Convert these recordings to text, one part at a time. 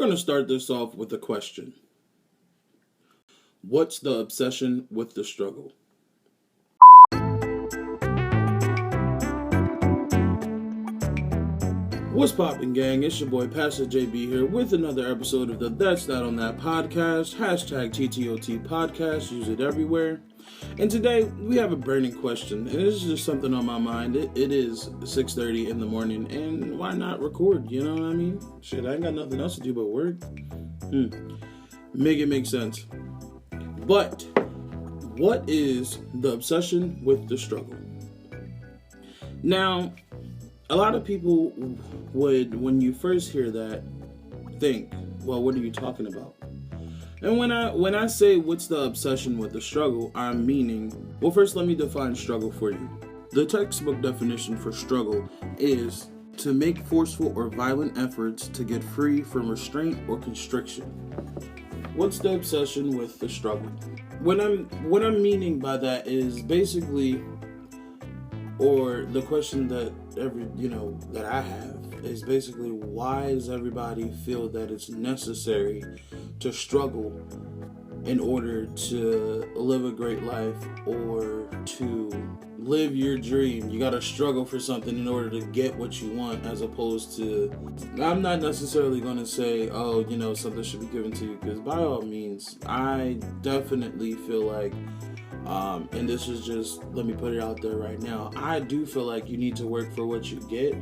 going to start this off with a question. What's the obsession with the struggle? What's poppin', gang? It's your boy Pastor JB here with another episode of the That's That on That podcast. Hashtag TTOT podcast. Use it everywhere. And today we have a burning question, and this is just something on my mind. It is 6:30 in the morning, and why not record? You know what I mean? Shit, I ain't got nothing else to do but work. Make it make sense. But what is the obsession with the struggle? Now, a lot of people would, when you first hear that, think, well, what are you talking about? And when I say what's the obsession with the struggle, I'm meaning, well, first let me define struggle for you. The textbook definition for struggle is to make forceful or violent efforts to get free from restraint or constriction. What's the obsession with the struggle? What I'm meaning by that is basically, or the question that that I have is basically, why does everybody feel that it's necessary to struggle in order to live a great life or to live your dream? You gotta struggle for something in order to get what you want, as opposed to, I'm not necessarily gonna say, something should be given to you, because by all means, I definitely feel like, and this is just, let me put it out there right now, I do feel like you need to work for what you get.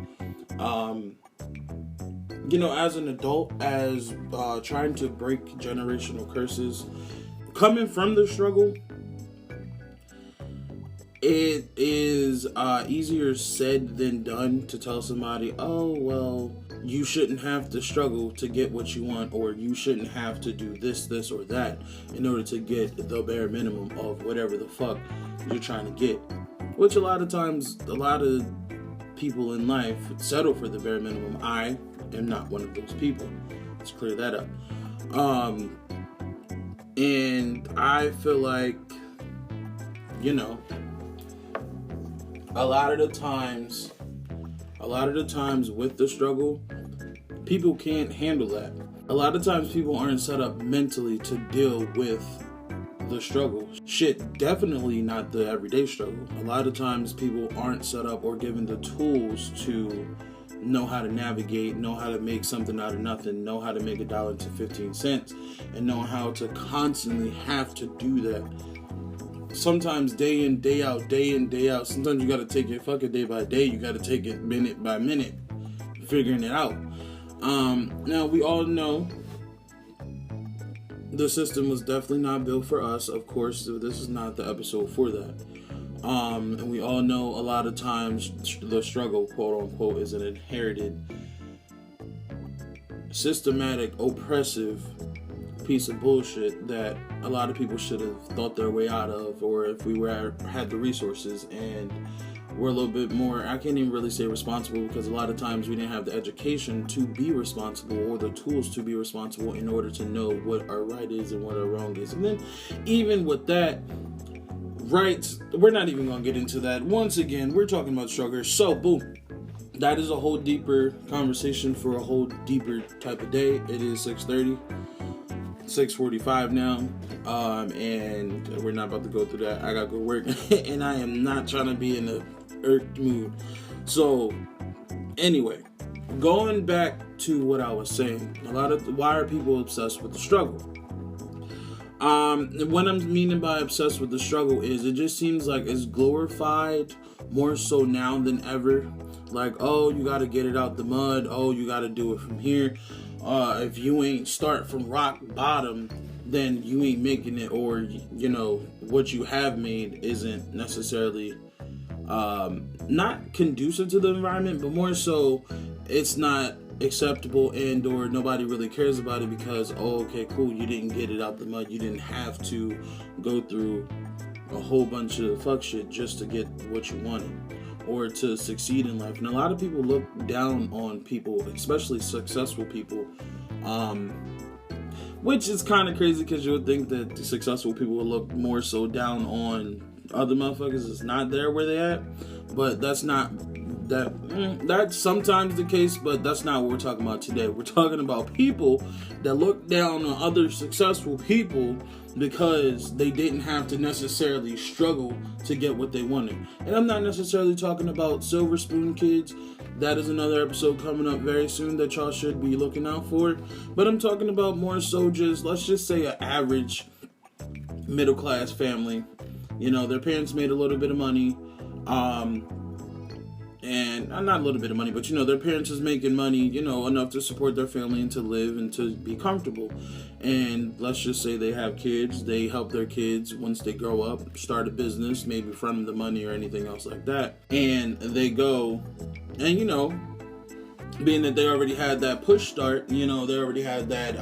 As an adult, as trying to break generational curses, coming from the struggle, it is easier said than done to tell somebody, oh, well, you shouldn't have to struggle to get what you want, or you shouldn't have to do this, or that in order to get the bare minimum of whatever the fuck you're trying to get. Which a lot of times, a lot of people in life settle for the bare minimum. I am not one of those people. Let's clear that up. And I feel like, a lot of the times with the struggle, people can't handle that. A lot of times people aren't set up mentally to deal with the struggle. Shit, definitely not the everyday struggle. A lot of times people aren't set up or given the tools to know how to navigate, know how to make something out of nothing, know how to make $1 to 15 cents, and know how to constantly have to do that. Sometimes day in, day out. Sometimes you gotta take it fucking day by day. You gotta take it minute by minute, figuring it out. Now we all know the system was definitely not built for us. Of course, this is not the episode for that. And we all know a lot of times the struggle, quote unquote, is an inherited, systematic, oppressive piece of bullshit that a lot of people should have thought their way out of, or if we had the resources and we're a little bit more, I can't even really say responsible, because a lot of times we didn't have the education to be responsible or the tools to be responsible in order to know what our right is and what our wrong is. And then even with that, rights, we're not even going to get into that. Once again, we're talking about struggle. So boom, that is a whole deeper conversation for a whole deeper type of day. It is 6:45 now, and we're not about to go through that. I gotta go work, and I am not trying to be in a irked mood. So anyway, going back to what I was saying, why are people obsessed with the struggle? What I'm meaning by obsessed with the struggle is, it just seems like it's glorified more so now than ever. Like, oh, you gotta get it out the mud. Oh, you gotta do it from here. If you ain't start from rock bottom, then you ain't making it, or, what you have made isn't necessarily, not conducive to the environment, but more so it's not acceptable, and or nobody really cares about it because, oh, okay, cool, you didn't get it out the mud. You didn't have to go through a whole bunch of fuck shit just to get what you wanted or to succeed in life. And a lot of people look down on people, especially successful people, which is kind of crazy, because you would think that the successful people would look more so down on other motherfuckers that's not there where they at. But that's not That's sometimes the case, but that's not what we're talking about today. We're talking about people that look down on other successful people because they didn't have to necessarily struggle to get what they wanted. And I'm not necessarily talking about silver spoon kids. That is another episode coming up very soon that y'all should be looking out for. But I'm talking about more so just, let's just say, an average middle class family. You know, their parents made a little bit of money. And not a little bit of money, but, you know, their parents is making money, you know, enough to support their family and to live and to be comfortable. And let's just say they have kids. They help their kids once they grow up, start a business, maybe from the money or anything else like that. And they go, and, you know, being that they already had that push start, you know, they already had that,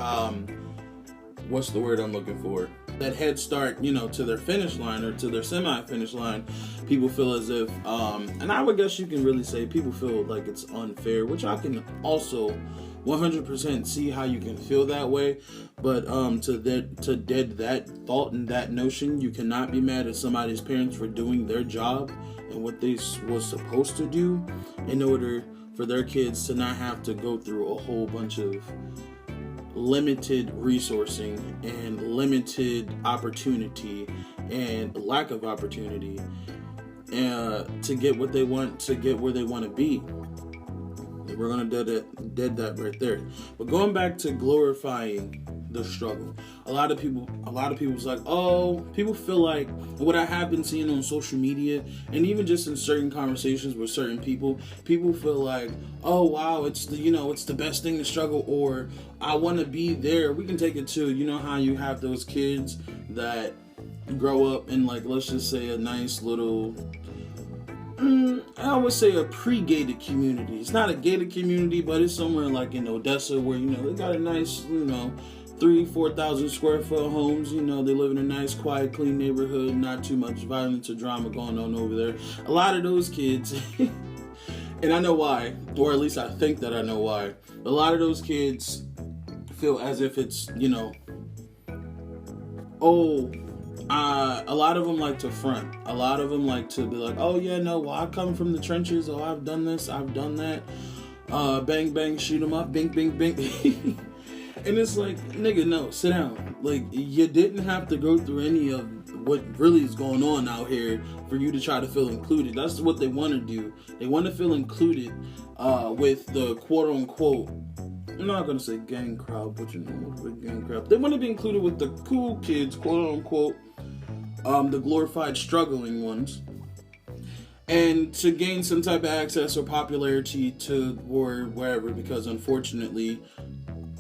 what's the word I'm looking for? That head start, you know, to their finish line or to their semi-finish line. People feel as if, and I would guess you can really say people feel like it's unfair, which I can also 100% see how you can feel that way. But to dead that thought and that notion, you cannot be mad at somebody's parents for doing their job and what they was supposed to do in order for their kids to not have to go through a whole bunch of limited resourcing and limited opportunity and lack of opportunity to get what they want, to get where they want to be. We're gonna dead that right there. But going back to glorifying the struggle, a lot of people's like, oh, people feel like what I have been seeing on social media and even just in certain conversations with certain people feel like, oh wow, it's the best thing to struggle, or I want to be there. We can take it to, you know how you have those kids that grow up in, like, let's just say a nice little, I would say a pre-gated community. It's not a gated community, but it's somewhere like in Odessa where, you know, they got a nice, you know, 3,000-4,000 square foot homes. You know, they live in a nice, quiet, clean neighborhood, not too much violence or drama going on over there. A lot of those kids, and I know why, or at least I think that I know why, a lot of those kids feel as if it's, you know, a lot of them like to front. A lot of them like to be like, oh yeah, no, well, I come from the trenches. Oh, I've done this, I've done that. Bang, bang, shoot 'em up. Bing, bing, bing. And it's like, nigga, no, sit down. Like, you didn't have to go through any of what really is going on out here for you to try to feel included. That's what they want to do. They want to feel included with the quote-unquote, I'm not going to say gang crowd, but you know, what's the gang crowd? They want to be included with the cool kids, quote-unquote, the glorified struggling ones, and to gain some type of access or popularity to or wherever, because unfortunately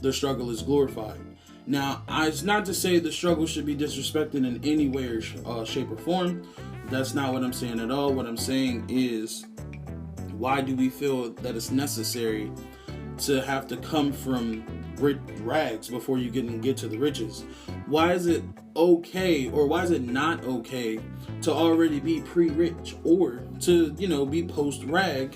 the struggle is glorified. Now, it's not to say the struggle should be disrespected in any way or shape or form. That's not what I'm saying at all. What I'm saying is, why do we feel that it's necessary to have to come from rags before you get to the riches? Why is it okay, or why is it not okay to already be pre-rich, or to, you know, be post-rag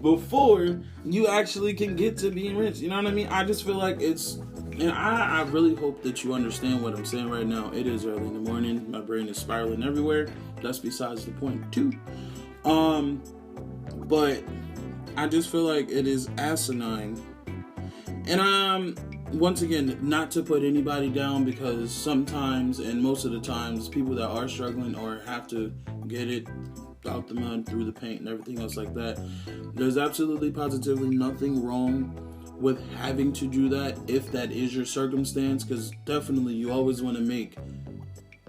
before you actually can get to being rich? You know what I mean? I just feel like it's, and I really hope that you understand what I'm saying right now. It is early in the morning. My brain is spiraling everywhere. That's besides the point too. But I just feel like it is asinine. And once again, not to put anybody down, because sometimes, and most of the times, people that are struggling or have to get it out the mud, through the paint and everything else like that, there's absolutely positively nothing wrong with having to do that if that is your circumstance, because definitely you always want to make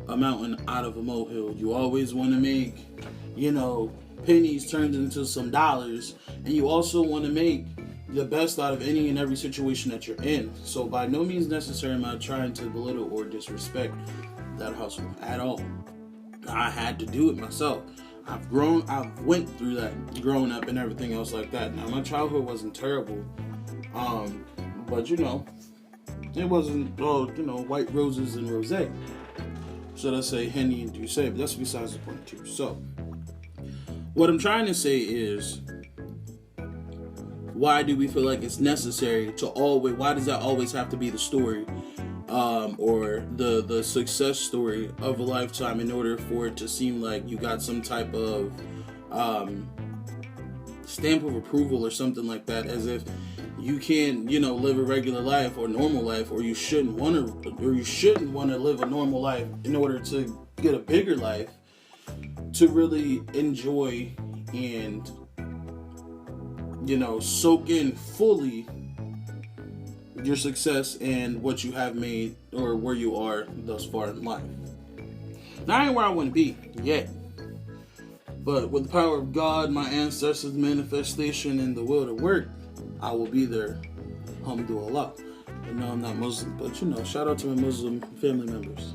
a mountain out of a molehill. You always want to make, you know, pennies turned into some dollars, and you also want to make the best out of any and every situation that you're in. So by no means necessary am I trying to belittle or disrespect that hustle at all. I had to do it myself. I've went through that growing up and everything else like that. Now, my childhood wasn't terrible, but you know, it wasn't white roses and rosé. Should I say Henny and Douce? But that's besides the point too. So what I'm trying to say is, why do we feel like it's necessary to always, why does that always have to be the story, or the success story of a lifetime, in order for it to seem like you got some type of stamp of approval or something like that, as if you can't, live a regular life or normal life, or you shouldn't want to live a normal life in order to get a bigger life, to really enjoy and, soak in fully your success and what you have made or where you are thus far in life. Now, I ain't where I want to be yet, but with the power of God, my ancestors' manifestation, and the will to work, I will be there. Alhamdulillah. And no, I'm not Muslim, but shout out to my Muslim family members.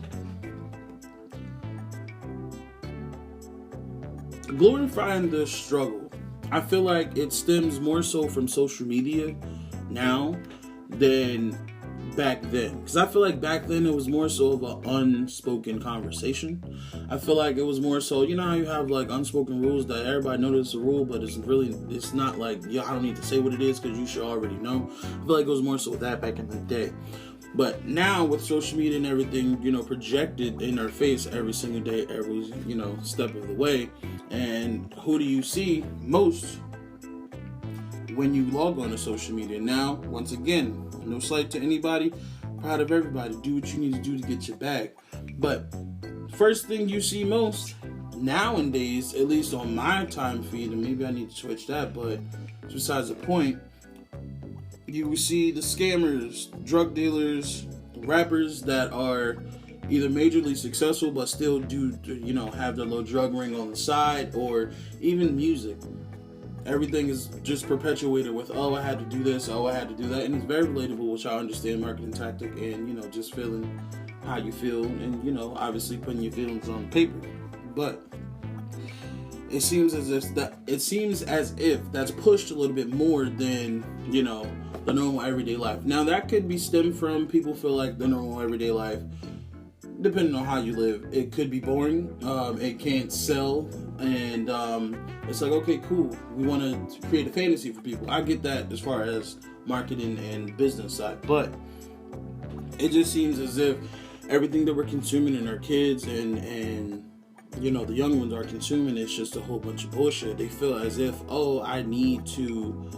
Glorifying the struggle, I feel like it stems more so from social media now than back then, because I feel like back then it was more so of an unspoken conversation. I feel like it was more so, how you have like unspoken rules that everybody knows it's a rule, but it's not like, I don't need to say what it is because you should already know. I feel like it was more so that back in the day. But now with social media and everything, projected in our face every single day, every, step of the way. And who do you see most when you log on to social media? Now, once again, no slight to anybody, proud of everybody. Do what you need to do to get your bag. But first thing you see most nowadays, at least on my time feed, and maybe I need to switch that, but besides the point, you will see the scammers, drug dealers, rappers that are either majorly successful but still do, have their little drug ring on the side, or even music. Everything is just perpetuated with, I had to do this, I had to do that. And it's very relatable, which I understand, marketing tactic, and, just feeling how you feel and, obviously putting your feelings on paper. But it seems as if that's pushed a little bit more than, the normal everyday life. Now, that could be stemmed from people feel like the normal everyday life, depending on how you live, it could be boring, it can't sell, and it's like, okay, cool, we want to create a fantasy for people. I get that as far as marketing and business side, but it just seems as if everything that we're consuming and our kids and the young ones are consuming is just a whole bunch of bullshit. They feel as if, I need to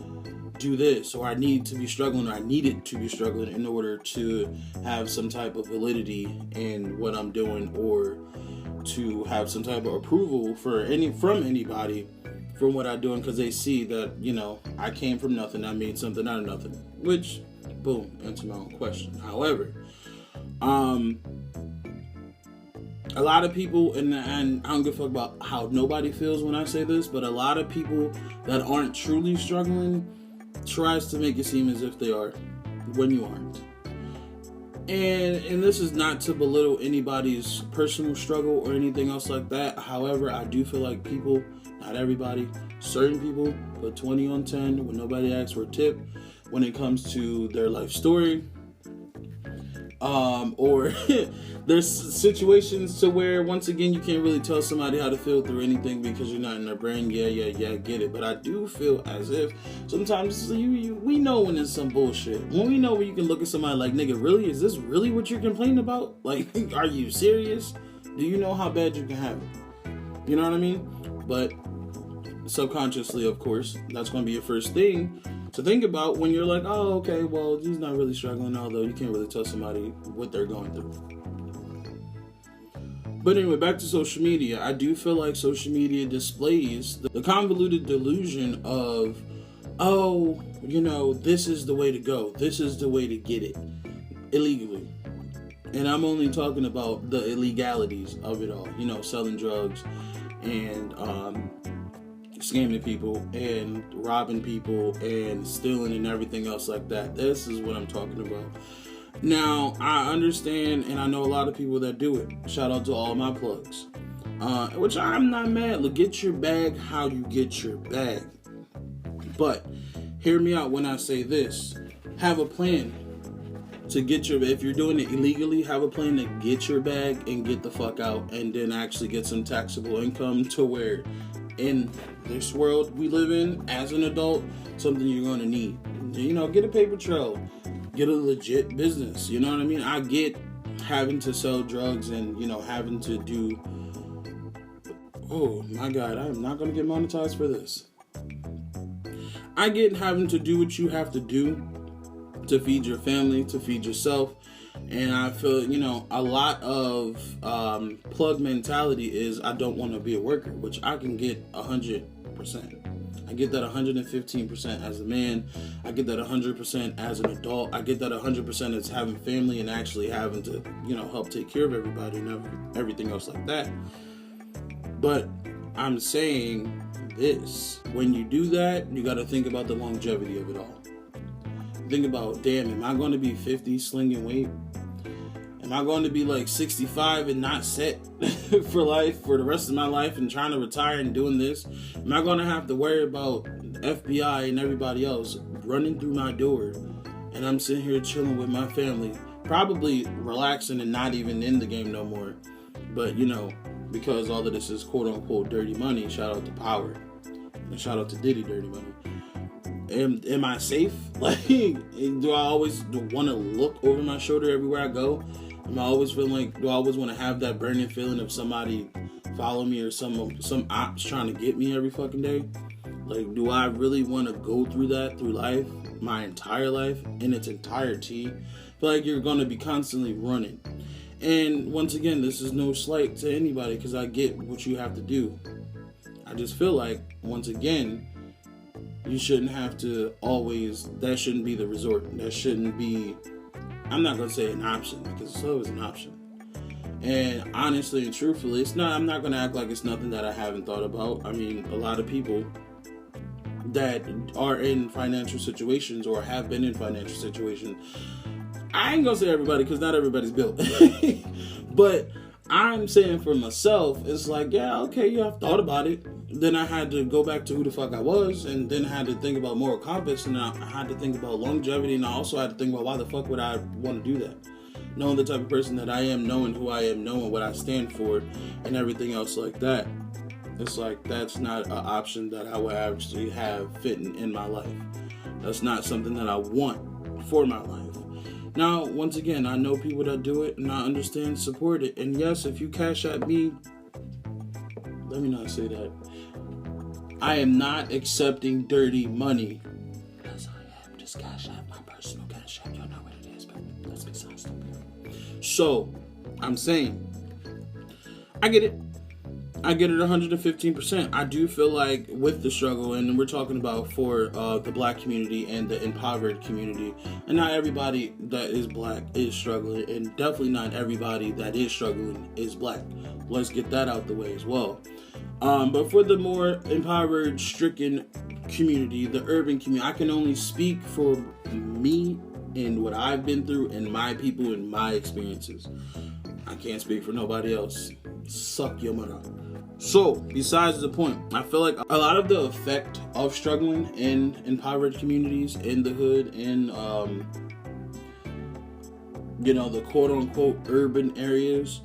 do this, or I need to be struggling, or I needed to be struggling in order to have some type of validity in what I'm doing, or to have some type of approval from anybody from what I'm doing, because they see that, I came from nothing, I made something out of nothing, which, boom, answer my own question. However, a lot of people, and I don't give a fuck about how nobody feels when I say this, but a lot of people that aren't truly struggling tries to make it seem as if they are when you aren't. And this is not to belittle anybody's personal struggle or anything else like that. However, I do feel like people, not everybody, certain people put 20 on 10 when nobody asks for a tip when it comes to their life story. Or there's situations to where, once again, you can't really tell somebody how to feel through anything because you're not in their brain. Yeah, get it. But I do feel as if sometimes we know when it's some bullshit. When we know when you can look at somebody like, nigga, really? Is this really what you're complaining about? Like, are you serious? Do you know how bad you can have it? You know what I mean? But subconsciously, of course, that's going to be your first thing to think about when you're like, okay, well, he's not really struggling, although you can't really tell somebody what they're going through. But anyway, back to social media. I do feel like social media displays the convoluted delusion of, this is the way to go. This is the way to get it illegally. And I'm only talking about the illegalities of it all. Selling drugs and scamming people and robbing people and stealing and everything else like that. This is what I'm talking about. Now, I understand, and I know a lot of people that do it. Shout out to all my plugs. Which I'm not mad. Look, get your bag how you get your bag. But hear me out when I say this. Have a plan to get your, if you're doing it illegally, have a plan to get your bag and get the fuck out, and then actually get some taxable income to where in this world we live in as an adult, something you're going to need. Get a paper trail, get a legit business. You know what I mean? I get having to sell drugs and, having to do, oh my God, I'm not going to get monetized for this. I get having to do what you have to do to feed your family, to feed yourself. And I feel, a lot of plug mentality is I don't want to be a worker, which I can get 100%. I get that 115% as a man. I get that 100% as an adult. I get that 100% as having family and actually having to, help take care of everybody and everything else like that. But I'm saying this, when you do that, you got to think about the longevity of it all. Think about, damn, am I going to be 50 slinging weight? Am I going to be like 65 and not set for life, for the rest of my life, and trying to retire and doing this? Am I going to have to worry about FBI and everybody else running through my door, and I'm sitting here chilling with my family, probably relaxing and not even in the game no more? But, because all of this is quote-unquote dirty money, shout out to Power, and shout out to Diddy Dirty Money. Am I safe? Like, do I always want to look over my shoulder everywhere I go? Am I always feeling like, do I always want to have that burning feeling of somebody follow me or some ops trying to get me every fucking day? Like, do I really want to go through that through life, my entire life, in its entirety? I feel like you're going to be constantly running. And once again, this is no slight to anybody because I get what you have to do. I just feel like, once again, you shouldn't have to always, that shouldn't be the resort. That shouldn't be, I'm not going to say an option because it's always an option. And honestly and truthfully, it's not, I'm not going to act like it's nothing that I haven't thought about. I mean, a lot of people that are in financial situations or have been in financial situations, I ain't going to say everybody because not everybody's built. But I'm saying for myself, it's like, yeah, okay, yeah, I've thought about it. Then I had to go back to who the fuck I was, and then I had to think about moral compass, and I had to think about longevity, and I also had to think about why the fuck would I want to do that? Knowing the type of person that I am, knowing who I am, knowing what I stand for, and everything else like that. It's like, that's not an option that I would actually have fitting in my life. That's not something that I want for my life. Now, once again, I know people that do it, and I understand, support it. And yes, if you cash at me, let me not say that. I am not accepting dirty money. Yes, I am. Just cash out my personal cash app. Y'all know what it is, but let's be honest. So, I'm saying, I get it. I get it 115%. I do feel like with the struggle, and we're talking about for the black community and the impoverished community, and not everybody that is black is struggling, and definitely not everybody that is struggling is black. Let's get that out the way as well. But for the more impoverished, stricken community, the urban community, I can only speak for me and what I've been through and my people and my experiences. I can't speak for nobody else. Suck your mother. So, besides the point, I feel like a lot of the effect of struggling in impoverished communities, in the hood, in, the quote-unquote urban areas,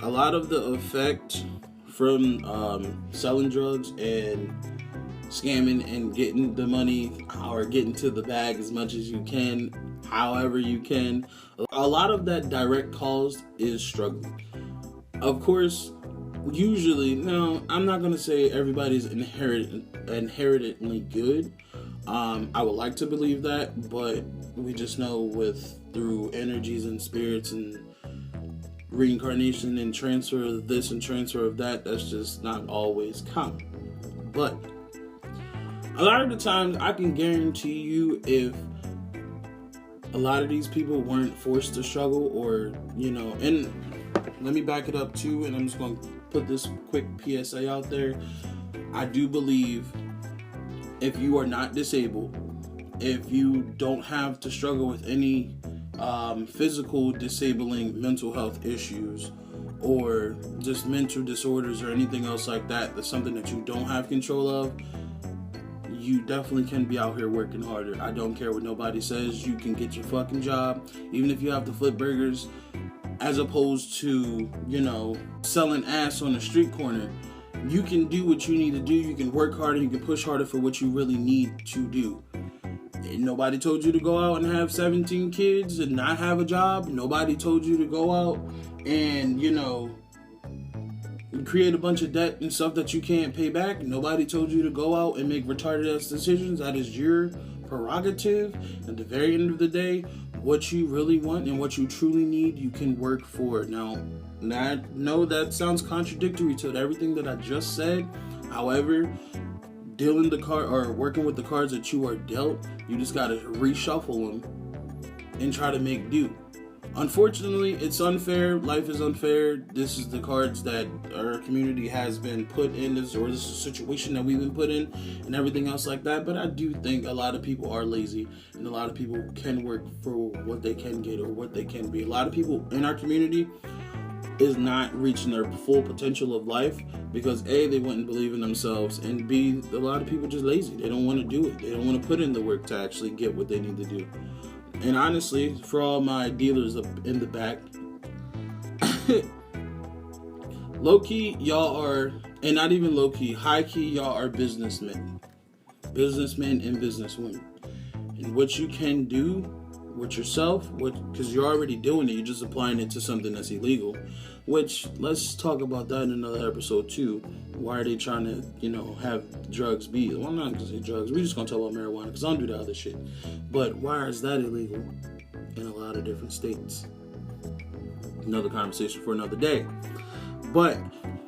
a lot of the effect from selling drugs and scamming and getting the money or getting to the bag as much as you can, however you can, a lot of that direct cause is struggling. Of course, usually, no, I'm not going to say everybody's inherently good. I would like to believe that, but we just know through energies and spirits and reincarnation and transfer of this and transfer of that, that's just not always common. But a lot of the times, I can guarantee you, if a lot of these people weren't forced to struggle, or, and let me back it up too, and I'm just going to put this quick PSA out there. I do believe if you are not disabled, if you don't have to struggle with any physical disabling mental health issues or just mental disorders or anything else like that, that's something that you don't have control of, you definitely can be out here working harder. I don't care what nobody says. You can get your fucking job, even if you have to flip burgers, as opposed to, selling ass on the street corner. You can do what you need to do. You can work harder. You can push harder for what you really need to do. And nobody told you to go out and have 17 kids and not have a job. Nobody told you to go out and, create a bunch of debt and stuff that you can't pay back. Nobody told you to go out and make retarded ass decisions. That is your prerogative. At the very end of the day, what you really want and what you truly need, you can work for. Now, I know that sounds contradictory to everything that I just said. However, dealing the card or working with the cards that you are dealt, you just gotta reshuffle them and try to make do. Unfortunately, it's unfair. Life is unfair. This is the cards that our community has been put in, this is a situation that we've been put in, and everything else like that. But I do think a lot of people are lazy, and a lot of people can work for what they can get or what they can be. A lot of people in our community is not reaching their full potential of life because A, they wouldn't believe in themselves, and B, a lot of people just lazy. They don't want to do it. They don't want to put in the work to actually get what they need to do. And honestly, for all my dealers up in the back, low-key, y'all are, and not even low-key, high-key, y'all are businessmen. Businessmen and businesswomen. And what you can do with yourself, because you're already doing it, you're just applying it to something that's illegal. Which, let's talk about that in another episode too. Why are they trying to, have drugs be? Well, I'm not going to say drugs. We're just going to talk about marijuana because I don't do the other shit. But why is that illegal in a lot of different states? Another conversation for another day. But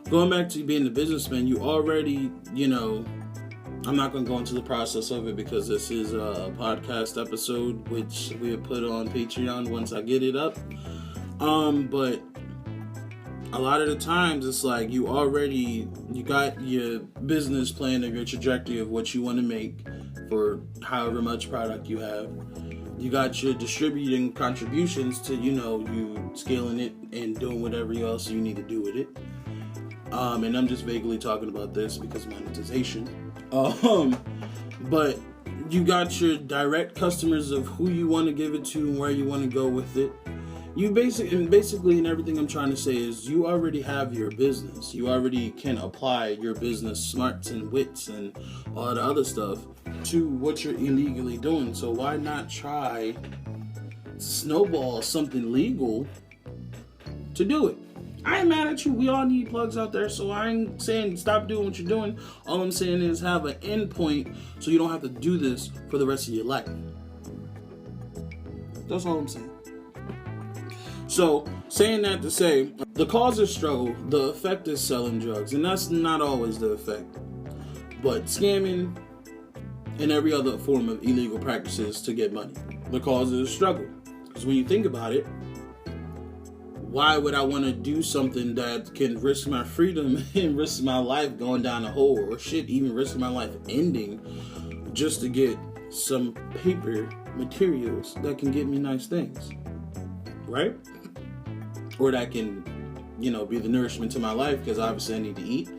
going back to being a businessman, you already, I'm not going to go into the process of it because this is a podcast episode which we have put on Patreon once I get it up. But a lot of the times it's like you got your business plan of your trajectory of what you want to make for however much product you have. You got your distributing contributions to, you scaling it and doing whatever else you need to do with it. And I'm just vaguely talking about this because monetization. But you got your direct customers of who you want to give it to and where you want to go with it. You basically, and everything I'm trying to say is you already have your business. You already can apply your business smarts and wits and all the other stuff to what you're illegally doing. So why not try snowball something legal to do it? I ain't mad at you. We all need plugs out there, so I ain't saying stop doing what you're doing. All I'm saying is have an end point so you don't have to do this for the rest of your life. That's all I'm saying. So, saying that to say, the cause is struggle, the effect is selling drugs, and that's not always the effect. But scamming and every other form of illegal practices to get money. The cause is struggle. Because when you think about it, why would I want to do something that can risk my freedom and risk my life going down a hole, or shit, even risk my life ending just to get some paper materials that can get me nice things, right? Or that can, be the nourishment to my life, because obviously I need to eat,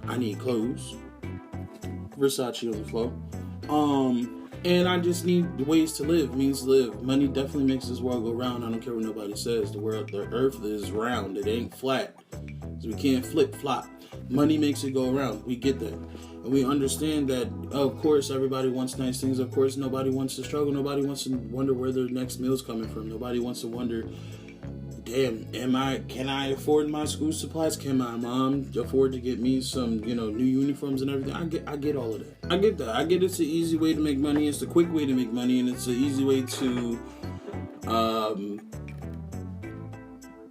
I need clothes, Versace on the floor, and I just need ways to live, means to live. Money definitely makes this world go round. I don't care what nobody says. The earth is round. It ain't flat. So we can't flip-flop. Money makes it go around. We get that. And we understand that, of course, everybody wants nice things. Of course, nobody wants to struggle. Nobody wants to wonder where their next meal's coming from. Nobody wants to wonder, damn, can I afford my school supplies? Can my mom afford to get me some, new uniforms and everything? I get all of that. I get that. I get it's an easy way to make money. It's a quick way to make money, and it's an easy way to,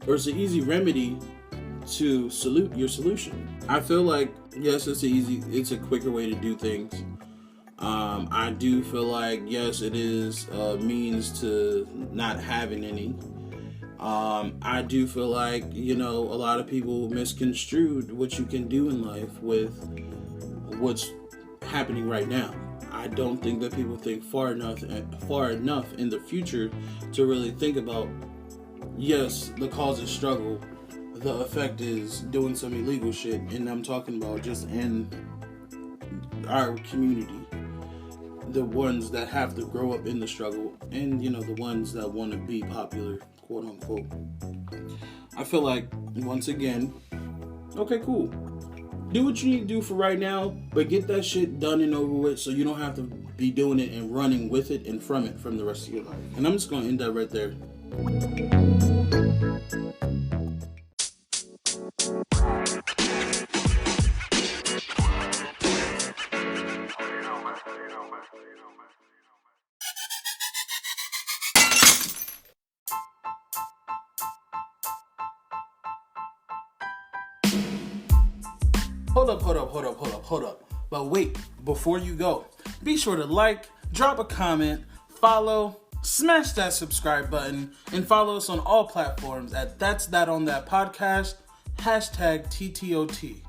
or it's an easy remedy to salute your solution. I feel like, yes, it's a quicker way to do things. I do feel like, yes, it is a means to not having any. I do feel like, a lot of people misconstrued what you can do in life with what's happening right now. I don't think that people think far enough in the future to really think about, yes, the cause is struggle, the effect is doing some illegal shit, and I'm talking about just in our community, the ones that have to grow up in the struggle, and the ones that want to be popular, quote unquote. I feel like, once again, okay, cool, do what you need to do for right now, but get that shit done and over with so you don't have to be doing it and running with it and from it from the rest of your life. And I'm just going to end that right there. Hold up. But wait, before you go, be sure to like, drop a comment, follow, smash that subscribe button, and follow us on all platforms at ThatsThatOnThatPodcast, #TTOT.